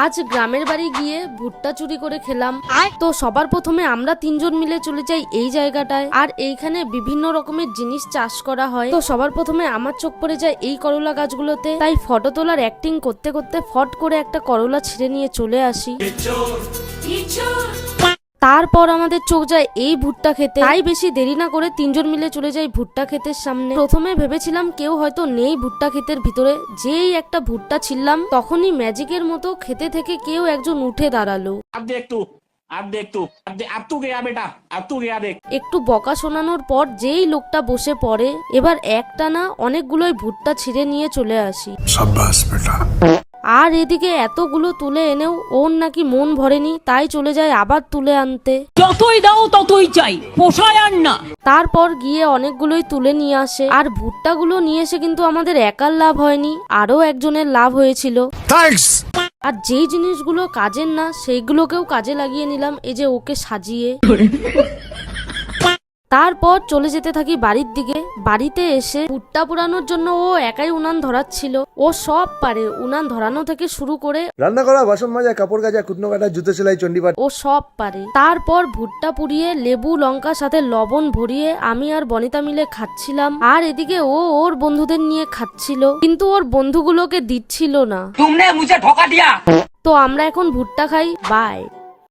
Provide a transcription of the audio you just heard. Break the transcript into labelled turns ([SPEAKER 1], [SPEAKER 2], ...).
[SPEAKER 1] আজ গ্রামের বাড়ি গিয়ে ভুট্টা চুরি করে খেলাম। তো সবার প্রথমে আমরা তিনজন মিলে চলে যাই এই জায়গাটায়, আর এইখানে বিভিন্ন রকমের জিনিস চাষ করা হয়। তো সবার প্রথমে আমার চোখ পড়ে যায় এই করলা গাছগুলোতে, তাই ফটো তোলার অ্যাক্টিং করতে করতে ফট করে একটা করলা ছিঁড়ে নিয়ে চলে আসি। তারপর আমাদের চোখ যায় এই ভুট্টা খেতে, তাই বেশি দেরি না করে তিনজন মিলে চলে যাই ভুট্টা ক্ষেতের সামনে। প্রথমে ভেবেছিলাম কেউ হয়তো নেই ভুট্টা ক্ষেতের ভিতরে, যেই একটা ভুট্টা ছিললাম তখনই ম্যাজিকের মতো খেতে থেকে কেউ একজন উঠে দাঁড়ালো। একটু বকা শোনানোর পর যেই লোকটা বসে পড়ে, এবার একটানা অনেকগুলোই ভুট্টা ছিঁড়ে নিয়ে চলে আসি। আর এদিকে এতগুলো তুলে এনেও ওর নাকি মন ভরেনি, তাই চলে যায় আবার তুলে আনতে।
[SPEAKER 2] যতই দাও ততই চাই, পোষায় আর না।
[SPEAKER 1] তারপর গিয়ে অনেকগুলোই তুলে নিয়ে আসে। আর ভুট্টাগুলো নিয়ে এসে কিন্তু আমাদের একার লাভ হয়নি, আরো একজনের লাভ হয়েছিল। আর যেই জিনিসগুলো কাজের না সেইগুলোকেও কাজে লাগিয়ে নিলাম, এই যে ওকে সাজিয়ে। তারপর চলে যেতে থাকি বাড়ির দিকে। বাড়িতে এসে ভুট্টা পোড়ানোর জন্য ও একাই উনান ধরাচ্ছিল। ও সব পারে, উনান ধরানো থেকে শুরু করে
[SPEAKER 3] রান্না করা, বাসন মাজা, কাপড় কাচা, কুটনো কাটা, জুতো সেলাই, চণ্ডীপাঠ,
[SPEAKER 1] ও সব পারে। তারপর ভুট্টা পুড়িয়ে লেবু লঙ্কা সাথে লবণ ভরিয়ে আমি আর বনিতা মিলে খাচ্ছিলাম। আর এদিকে ও ওর বন্ধুদের নিয়ে খাচ্ছিল, কিন্তু ওর বন্ধুগুলোকে দিচ্ছিল না।
[SPEAKER 2] তুমনে মুঝে ঠকা দিয়া।
[SPEAKER 1] তো আমরা এখন ভুট্টা খাই। বাই।